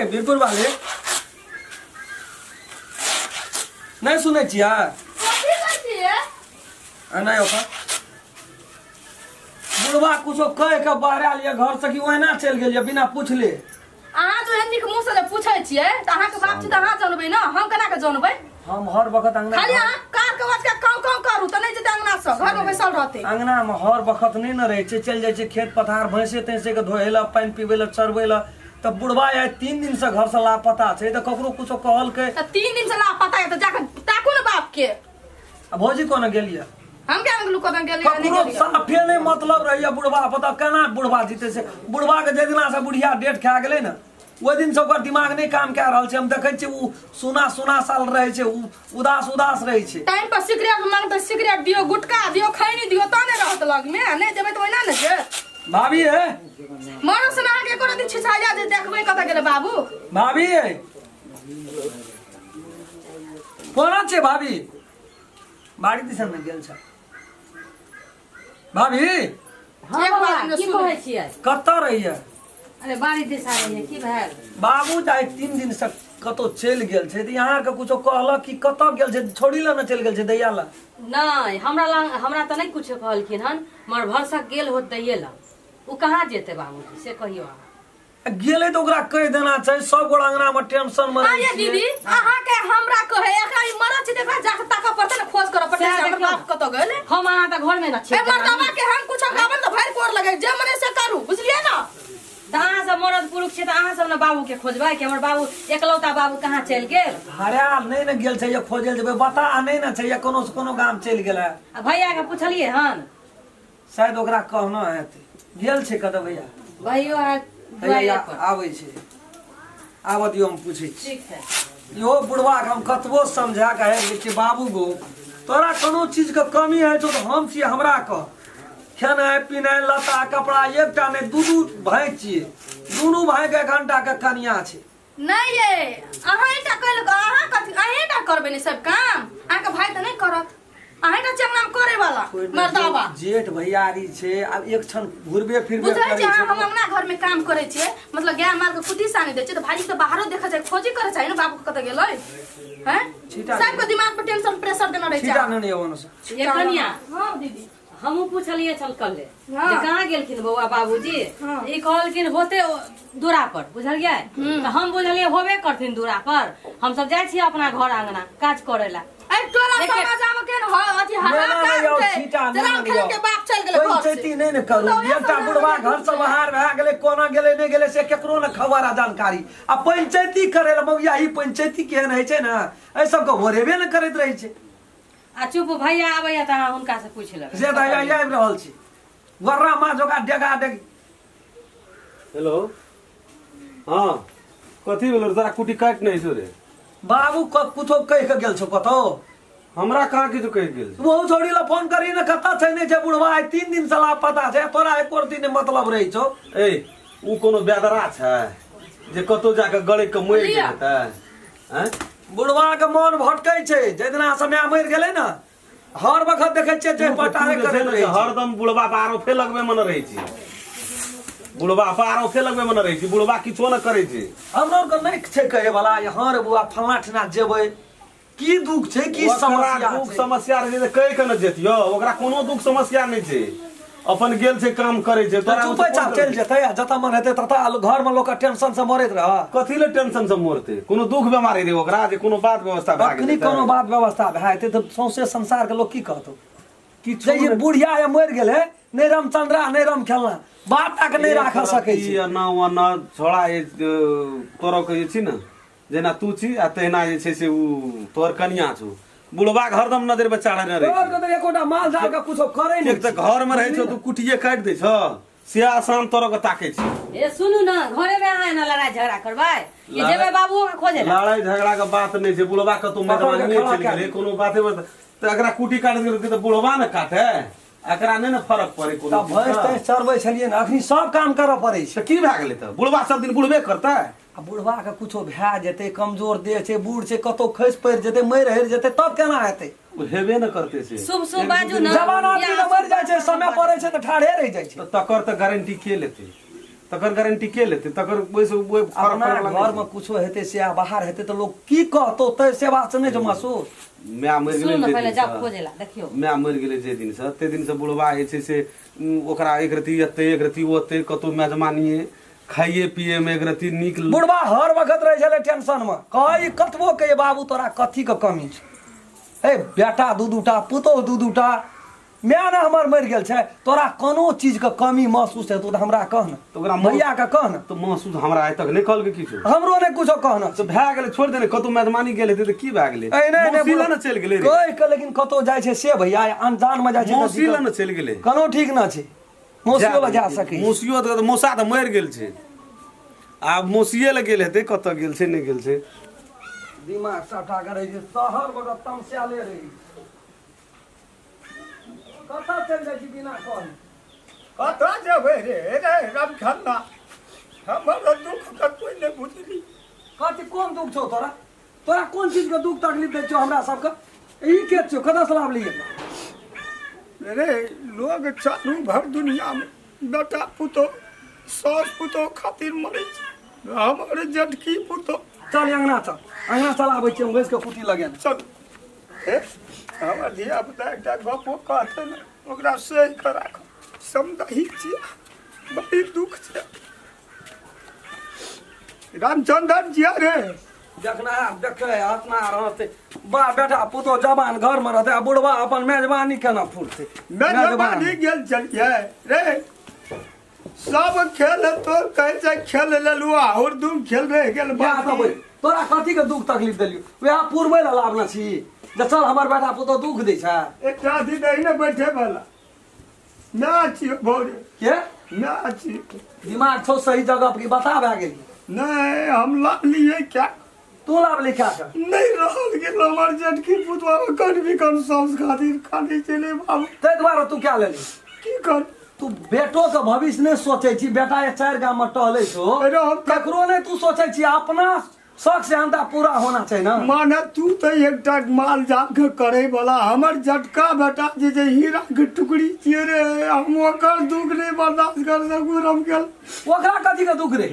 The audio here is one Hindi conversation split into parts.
बीरपुर वाले नहीं सुने छिया नहीं होता बुढ़वा कुछ कह के बाहर आलिए घर से कि ओहिना चल गेलिए बिना पूछले। अहाँ तो हिंदी के मुंह से पूछे छिए त अहाँ के बाप छी त अहाँ जानबै ना हम केना के जानबै। हम हर वक्त अंगना खाली अहाँ कार के बात के काम करू त नहीं जते अंगना से घर में बैसल रहते। अंगना में हर वक्त नहीं न रहे छे चल जाय छे खेत पथार भैंसे तैसे के धोएला पानी पीवेला चरवेला त बुढ़वा आय 3 दिन से घर से लापता छे त ककरो कुछ कहल के त 3 दिन से लापता है त जाके ताकू न बाप के। भौजी कोन गेलिए हम क्या अंगलू को गेलिए नहीं ककरो गेलिए साफे नहीं मतलब रहिए बुढ़वा पता केना बुढ़वा जीते से बुढ़वा के जे दिना से बुढ़िया डेट खा गेले ना वो दिन से ओकर दिमाग नहीं काम कर रहल छे। हम देखे छे उ सुना साल रहे छे उदास रहे छे। टाइम पर सिगरेट मांगते सिगरेट दियो गुटखा दियो खैनी दियो ताने रहत लग में नहीं देबे त ओइना न जे भाभी है मारो सुना के कोनो दिन छिछाया जे देखबै कत गेले बाबू भाभी है कोना छे भाभी बाड़ी दिसन में गेल छ भाभी एक बात की कहै छियै कत रहिए अरे बाड़ी दिशा रहिए की भेल बाबू जाय 3 दिन से कतो चल गेल छे त यहाँ के कुछो कहलक कि कत गेल छे छोड़ी ल न चल गेल छे दैया ला नहीं हमरा त नहीं कुछ कहलखिन हन मर भरसा गेल हो दैये ला उ कहाँ जेते बाबूजी से कहियो अहाँ गेले त ओकरा कह देना चाहिए सब गोड़ अंगना में टेंशन में आये दीदी अहाँ के हमरा कहे एकरा ई मरत छै देखा जाके ताका पड़ते न खोज कर पड़ते हमर बाप कत गेले हम अहाँ त घर में न छी ए मर्दवा के हम कुछ गावन त भैर कोर लगे जे मने से करू बुझलिए ना अहाँ सब मरद पुरुष छै त अहाँ सब न बाबू के खोजबै कि हमर बाबू एकलौता बाबू कहाँ चल गेल हराल नहीं न गेल छै खोजल जेबे बता नहीं न छै कोनो से कोनो गाम चल गेला आ भैया के पूछलिए हन शायद ओकरा कहना हेते गेल छै कत भैया भैयो है भैया आबै छै आबत यो हम पूछै छी ठीक है यो बुढ़वा के हम कतबो समझा के है कि बाबू गो तोरा कोनो चीज के कमी है तो हम छी हमरा क खेनाइ पिनाइ लता कपड़ा एकटा ने दू भाई छिए दुनू भाई के घंटा के कनिया छै नहीं ये अहाँ एटा कल अहाँ कथि अहाँ एटा करबे ने सब काम अहाँ के भाई त नहीं करत अहाँ एटा चंगना करे वाला मर्दावा जेठ भैयारी छै अब एक क्षण घुरबे फिरबे बुझै करे छै छै हम अंगना घर में काम करे छिए मतलब गाय मार के कुटी सानी दे छै त भाई त बाहरो देखा जाय खोजी करे छै न बाबू कत गेलै हैं सबके दिमाग पर टेंशन प्रेशर देना रहे छै सीधा नहीं होनो से ये कनिया हां दीदी हमहू पूछलिए चल कल्ले हाँ। जे कहाँ गेलखिन बउआ बाबूजी हाँ। ई कहलखिन होते दूरा पर बुझलिए त हम बुझलिए होबे करथिन दूरा पर हम सब जाय छी अपना घर आंगना काज करेला ए तोरा समाज में केन हो अथी हाहाकार के जरा खेल के बाप चल गेले घर से पंचायती नहीं न करू एकटा बुढ़वा घर से बाहर भए गेले कोना गेले नहीं गेले से केकरो न खबर आ जानकारी आ पंचायती करे ल मौया ही पंचायती केहन है छै न ए सब के होरेबे न करैत रहे छै आ चुप भैया आबैया त अहाँ हुनका से पूछ लेब जे दया आबि रहल छी वर्रा मा जोगा डेगा डेग हेलो हाँ कथी भेलो तोरा कुटी काट नहीं छो रे बाबू कुछो कह के गेल छौ कतो हमरा कहाँ किछु कहि गेल वो छोड़ी ला फोन करी न कता छै ने जे बुढ़वा 3 दिन से लापता छै तोरा एक और दिन मतलब रही छौ ए उ कोनो बेदरा छै जे कतो जाके गळे के मरि जेतै हैं बुढ़वा के मन भटकै छै जे दिना समय मर गेलै न हर वक्त देखे छियै जे पटारे करे रहे हरदम बुढ़वा पारो फे लगबे मन रहै छी बुढ़वा पारो फे लगबे मन रहै छी बुढ़वा किछो न करै छै हमरो के नहीं छै कहे वाला यहाँ रे बुआ फलना ठिना जेबै की दुख छै की समस्या दुख समस्या रहै छै कहि के न जेतियो ओकरा कोनो दुख समस्या नहीं छै अपन गेल छै काम करे छै तोरा पैसा चल जेतै जत मन हेतै तत घर में लोक टेंशन से मरैत रह कथी ले टेंशन से मरते कोनो दुख बीमारी रे ओकरा जे कोनो बात व्यवस्था भए अखनी कोनो बात व्यवस्था भए जेतै त सौंसे संसार के लोग की कहतौ कि ये बुढ़िया या मर गेलै नहीं रामचंद्रा नहीं राम खेलना बात तक नहीं राख सकै छी न छोड़ा तोरो के छी न जेना तू छी आ तेना जे छै से उ तोर कनिया छौ बुढ़वा हरदम नजर बच्चा न रे तोर के एकोटा माल जाल के कुछो करे नहीं एक त घर में रहै छौ तू कुटिए काट दै छ से आसान तोरो के ताकै छी ए सुनू न घरे में अहाँ न लड़ाई झगड़ा करबै कि जेबे बाबू के खोजे लड़ाई झगड़ा के बात नहीं छै बुढ़वा के तू मैदान में चल गेले कोनो बाते त एकरा कुटी काट देल त बुढ़वा न काटे एकरा नहीं न फरक पड़े कोनो भैंस तैंस चरबै छलिए न अखनी सब काम करऽ पड़ै छै की भए गेलै त बुढ़वा सब दिन बुढ़बे करतै आ बुढ़वा के कुछो भए जेतै कमजोर देह छै बूढ़ छै कतौ खसि पड़ि जेतै मरि हरि जेतै तब केना हेतै हेबे न करते से शुभ शुभ बाजू न जवान आदमी मरि जाइ छै समय पड़ै छै त ठाढ़े रहि जाइ छै तकर त गारंटी के लेते तकर गारंटी के लेते तकर वैसे वो अपना घर में कुछो हेते से आ बाहर हेते तो लोग की कहतो तै सेवा से नहीं जमा सो मैं मर सुन गेले पहले जाओ खोजेला देखियो मैं मर गेले जे दिन से ते दिन से बुढ़वा जे छै से ओकरा एक रति एते एक रति ओते कतो मेजमानिए खाइए पिए में एक रति नीक बुढ़वा हर वक्त रहे छले टेंशन में कई कतबो के बाबू तोरा कथी के कमी छै ए बेटा दू दूटा पुतो दू दूटा मैं ना हमर मर गेल छै तोरा कोनो चीज के कमी महसूस है तो हमरा कहना तो ओकरा भैया के कहना तो महसूस हमरा आइ तक नहीं कहल के किछो हमरो ने कुछो कहना तो भए गेलै छोड़ देने कतो मेजमानी गेल हेतै त की भए गेलै ए नहीं मौसी नहीं लए न चलि गेलै रे कोई के लेकिन कतो जाय छै से भैया अनजान में जाय छै मौसी लए न चलि गेलै कोनो ठीक ना छै मौसियो लए जा सकै मौसियो त मौसा त मरि गेल छै आब मौसिये लए गेल हेतै कतऽ गेल छै नहि गेल छै दिमाग सटा करे छै शहर बड़ा तमस्याले रही कथा चल जाइ छी बिना कहल कथा जेबै रे रामखन्ना हमर दुख के कोई नहीं बुझली कथी कोन दुख छौ तोरा तोरा कोन चीज के दुख तकलीफ दै छौ हमरा सबके ई के छौ कतऽ से लाभ लिए रे लोग चालू भर दुनिया में बेटा पुतो सास पुतो खातिर मरे छै हमर जटकी पुतो चल अंगना चल आबै छी हम बैस के कुटी लगे चल हे हमर धिया पुता एकटा गपो कहते ने ओकरा सही के राख समझही छियै बड़ी दुख छै रामचंद्र जिया रे देखना देखे हंसना रहते बा बेटा पुतो जवान घर में रहते आ बुढ़वा अपन मेजबानी केना फूलते मेजबानी गेल चलिए रे सब खेल तो कहे छै खेल लेलुआ और तुम खेल रहे गेल बाकी तोरा कथी के दुख तकलीफ देलियो वएह पूर्वे ला लाभ ना छी जे चल हमर बेटा पुतो दुख दै छै एकटा दिन नहीं ने बैठे वाला मैं छी भोरे के मैं छी दिमाग छौ सही जगह पर बता भए गेली नहीं हम ला लिए क्या तू लाभ लिखा कर नहीं रहल गेल हमर जटकी पुतवा कर भी कम सांस खातिर खाली चले बाबू तै द्वारा तू क्या लेली की कर तू बेटो के भविष्य नहीं सोचे छी बेटा ये 4 गांव में टहले छो अरे हम ककरो नहीं तू सोचे छी अपना शौक से अंदा पूरा होना चाहिए ना माने तू तो एकटा माल जाल के करे वाला हमर जटका बेटा जे हीरा के टुकड़ी छिए रे हम ओकर दुख नहीं बर्दाश्त कर सकू हम गेल ओकरा कथी के दुख रे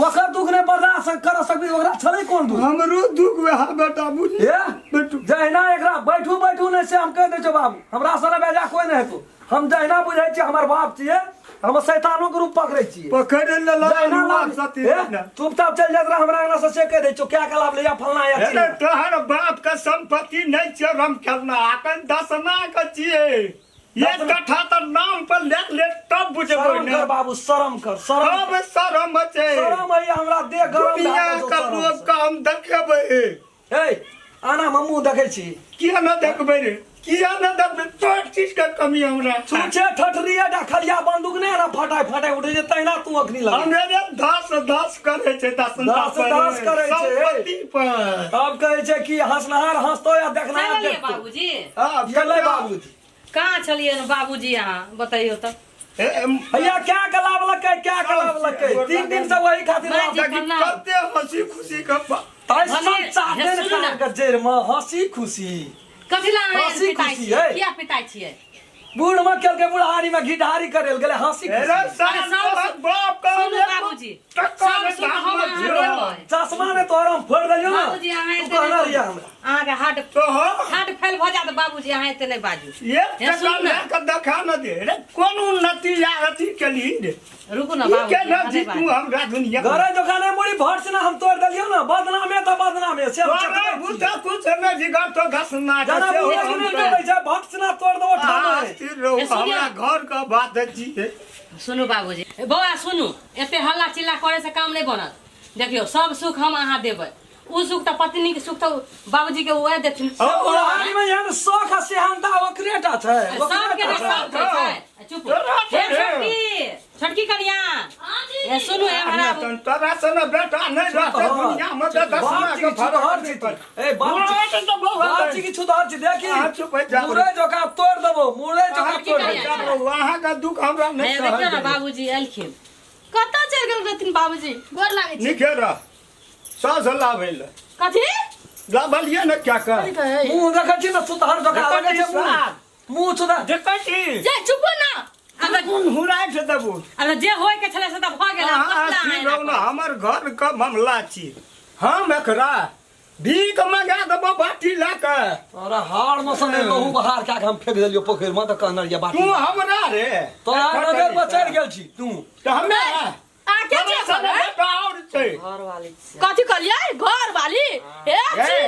ओकर दुख नहीं बर्दाश्त कर सकबी ओकरा छले कोन दुख हमरो दुख वह बेटा बुझी ए बेटू जहिना एकरा बैठू बैठू नहीं से हम कह दे छो बाबू हमरा सने बेजा कोई नहीं हेतु हम जहिना बुझै छी हमर बाप छिए हम शैतानों के रूप पकड़े छिए पकड़े ले जहिना ला लाभ सती चुपचाप चल जात रहा हमरा अंगना से कह दे छो क्या का लाभ लिया फलना या अरे चिल्ला। तोहर बाप का संपत्ति नहीं छै हम खेलना आकन दसना के छिए एक कट्ठा तो नाम पर ले तब बुझबै शरम ना कर बाबू शरम कर शरम अब शरम छै शरम है हमरा देह गरम दुनिया भए का गेल लोग का हम देखेबै ए आना मम्मू देखै छी किया न देखबै रे किया न देखबै तोर चीज के कमी हमरा छूछे ठठरिया डखलिया बंदूक ने ना फटाय उठे जे तैना तू अखनी लग अंग्रेजे दस करे छै दस करे छै। संपत्ति पर अब कहै छै कि हंसनहार हंसतो या देखनहार चलिए देखतो बाबूजी हां चले बाबूजी कहाँ छलिए न बाबूजी यहाँ बताइयो तो भैया क्या कलाब लगे क्या कलाब लगे 3 दिन से वही खातिर मैं रहा। जी- कते हंसी खुशी का ऐसा भले- चाहते हे सुनू न ना। के जेर में हंसी खुशी कथी ला हंसी पिटाई खुशी छियै है। किया पिटाई छियै बूढ़ में केल के बुढ़ारी में घिढारी करेल गेले हंसी अरे खुशी साल बाप का सुनू बाबूजी सब सुन हम अहाँ देबै चश्मा ने तोरा हम फोड़ देलियो ना बाबूजी अहाँ तू एते कहना नहि रिया बाजू। हमरा अहाँके हार्ट तो हो हार्ट फेल भऽ जायत बाबूजी अहाँ एते नहि बाजू ये हे सुन टका ना। लेके देखा न दे रे कोन उन्नति या अथी केली रे रुकू ना ई के बाबूजी न अहाँ जी नहि तू बाजू। हमरा दुनिया घरे दुकाने मुड़ी भट से ना हम तोड़ देलियो ना बदनामे तो बदनामे से हम अरे चकमे छी। बुता कुछ न जिगर तो घसना जना जैसे बुढ़े हो के नहीं हमरा। कहै छै भट से ना तोड़ दो ठामे स्थिर रहो हे सुनिए। हमरा घर का बात है जी है सुनू बाबूजी बौआ सुनू एते हल्ला चिल्ला करे से काम नहीं बनत देखियो सब सुख हम अहाँ देबै उ सुख तो पत्नी के सुख तो बाबूजी के उहे देथिन बुढ़ारी में यहाँ शौक आ सेहनता ओकरेटा छै सबके ने सब छै चुप हे छोटकी छोटकी कनिया ए सुनू ए हमरा तोरा से न बेटा नहीं रहते दुनिया में तो दसना के फरक नहीं पड़े ए बाप तो बहुत जी की छुदार छी देखी हाँ, चुप है, जा। मुरे जोका तोड़ देबो मुरे जोका तोड़ कनिया। देबो वहाँ का दुख हमरा नहीं हे देखियो ना सहल बाबूजी एलखिन कतऽ चलि गेल रहथिन बाबूजी गोर लागै छी निखे रह सास लाभेल कथी लाभलिए न क्या कर मुंह देखै छी ना सुतहर जोका देखै लगे छी छै मुंह साग। मुंह छुदा देखै छी जे चुप ना कोन हुराइ छै देबू अब जे होय के छले से त भ गेल हमर घर का मामला छी हम एकरा भीख मंगा देबो बाटी ला के अरे हार में सने लहू बहार क्या हम फेंक देलियो पोखर में त कहनर ये बात तू हमरा रे तोरा नजर पर चढ़ गेल छी तू त हमे आ के छै सब और छै कथी कहलियै घर वाली हे छी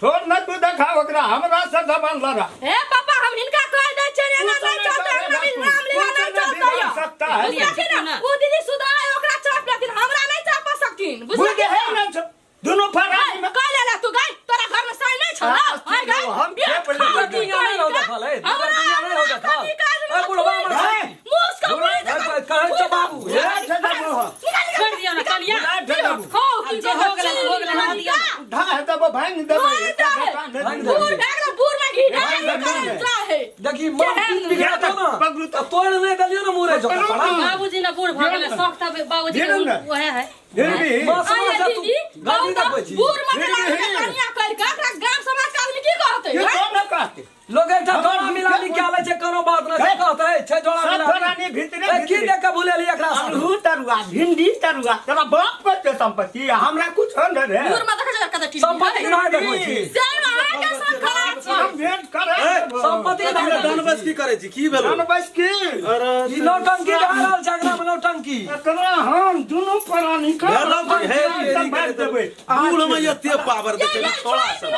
छोड़ न तू देखा ओकरा हमरा से जबान लड़ा हे पापा हम हिनका कह दै छै रे ना नहीं चलते हमरा भी नाम लेवा नहीं चलते सकता है बुझलियै ना ओ दीदी सुधार ओकरा चाप लेकिन हमरा नहीं चाप सकथिन बुझ बुझलियै है न दोनों फरारी में कह ले तू गई तोरा घर में साई नहीं छ ना हां गई हम खेप ले दुनिया नहीं हो देखल है दुनिया नहीं हो देखल ए बुढ़वा मर छै मुस का कहै छ बाबू छोड़ दियो ना कनिया खो की जे हो गेलै ना दिया ढा है तब भांग देबे बूढ़ डागला बूढ़ में घी डाल है देखी मां पीट बिगड़ा तो ना तो तोड़ नहीं दलियो ना मुरे जो बाबूजी ना बूढ़ भ गेले शौक त बाबूजी ओहे है फिर भी बस आया समझ दीदी तू गाली ना पची बूढ़ मतलब कनिया कर के एकरा ग्राम समाज का आदमी की कहते ये हैं कौन न कहते लोग एकटा जोड़ा मिला निकाले छै कोनो बात ना छै कहते है छै जोड़ा सब मिला फरानी भीतरे ए की देख के भूलेली एकरा से आलू तरुआ भिंडी तरुआ तेरा बाप के संपत्ति हमरा कुछ न रे बूढ़ में देखा कर ठीक संपत्ति ना देखै छी से ना के सब खराब छी हम भेंट करे संपत्ति ना दानबस की करे छी की भेलो हम बस की अरे ई नौटंकी डालल झगड़ा में नौटंकी एकरा हम दुनु प्राणी का भेलो कि हे सब बात देबै बूढ़ में एते पावर देखे छोड़ा सब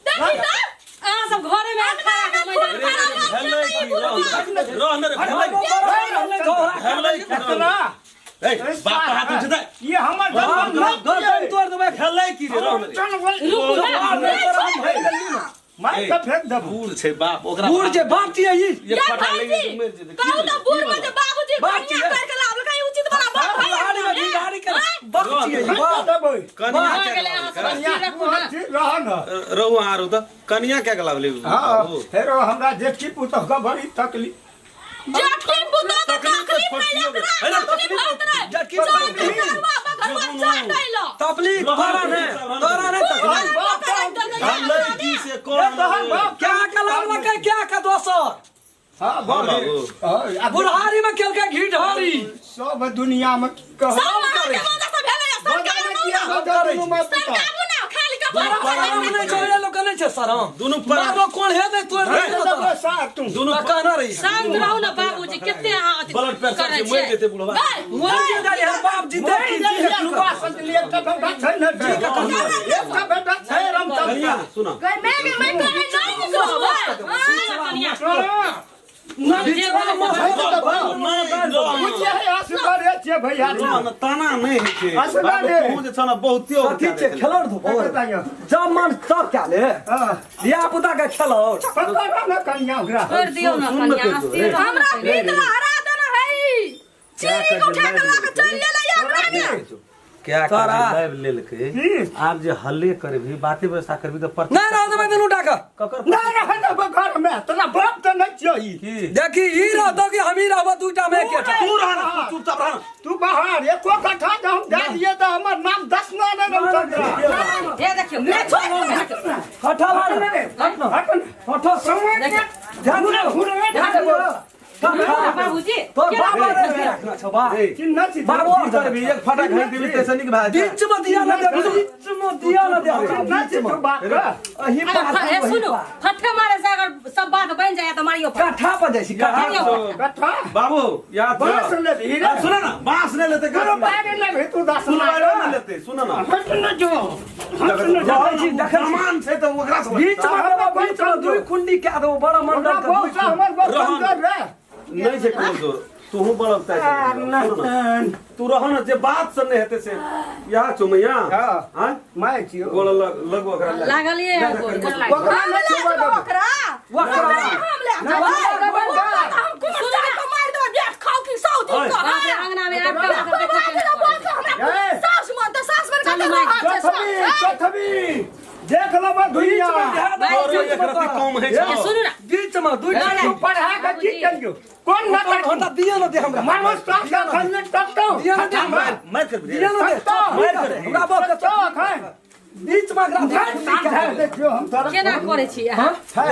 देखी ना अहाँ सब घरे में खड़ा के मैदान हेलै की रहने रे हेलै की एकरा ए बाप हाथ उठे दे ये हमर जवान गर्दन तोड़ देबै हेलै की रे रहने रे मैं तो फेंक देबू बूढ़ छै बाप ओकरा बूढ़ जे बाप छियै ई ये फटा ले मेर जे कहू तो बूढ़ में जे बाबूजी कन्या करके लाभ लगा उचित बना बाप गाड़ी में भी गाड़ी के बाप छियै ई फेंक बाप देबै कनिया भ के गेले अहाँ सब स्थिर रखू ना ठीक रह न रहू आरो त कनिया के गलाव ले हां फेरो हमरा जेठी पुतह का बड़ी तकलीफ जेठी पुतो तो तकलीफ नहीं एकरा तकलीफ होत रहे जेठी तकलीफ तोरा नहीं तकलीफ हेलै की से कौन क्या कलाम लगे क्या का दोसर हां बाबू बुढ़ारी में खेल के घी ढारी सब दुनिया में कह नहीं चले लोग नहीं छे शरम दुनु पर बाबा कौन है नहीं तोड़ नहीं साथ तुम दुनु कहना रही शांत रहू ना बाबूजी केते अहाँ अथी ब्लड प्रेशर करै से मर छियै जेते बुढ़वा मोर के डाली हर बाप जीते की कनिया सुनो ताना नहीं है बाबू जे छना बहुते कथी छे खेलड़ धो जब मन सब क्या ले लिया पुता के खेलड़ छोड़ दियो ना कन्या स्थिर हमरा पीत में हरा देना है चीनी को उठा के लाके चल ले एकरा में क्या तोरा लाइव ले लेके आप जे हल्ले करबी बातें व्यवस्था करबी तो पर नहीं रह दे दिन उठा के देखी ई रह दो कि हम ही रहबो दूटा में के तू रहना चुपचाप रहना तू बाहर एको कट्ठा हम दे दिए तो हमर नाम 10 ना ये देखियो हटा ला हटा समय ध्यान दो बाबूजी तो बाबा रखना छ बा बाबू करबी एक फटा खाई देबी स्टेशन के भाई बीच में दिया ना दे बीच में दिया ना दे अही बात ए सुनो फटके मारे से अगर सब बात बन जाए तो मारियो काठा पर जैसी काठा बाबू याद बांस ले हीरा सुनो ना बांस ले लेते करो बाग ले तू 10 सुनो ना लेते सुनो ना हट न जो सामान से तो ओकरा से बीच में दुई कुंडी क्या दो बड़ा मंडल का हमर बर्तन कर रे नहीं से कौन जोर तू बड़ता है तू रह ना जे बात से नहीं हेते से यहाँ चुमैया हां मैं छियो गोल लगो ओकरा लागल ये ओकरा न छुबा दे ओकरा हम ले हम को मार दो बैठ खाओ की सौती को अंगना में आपका सास मन चथबी देख लो दुनिया और एक रति कम है सुनो ना बीच में दुई तू पढ़ा के की करियो कौन न घंटा दिया ना दे हमरा मानव स्टाफ का खन्ने टकतो दिया ना दे मैं कर दिया ना दे हमरा बाप के तो खाए बीच में देखियो हम तोरा केना करे छी अहाँ हां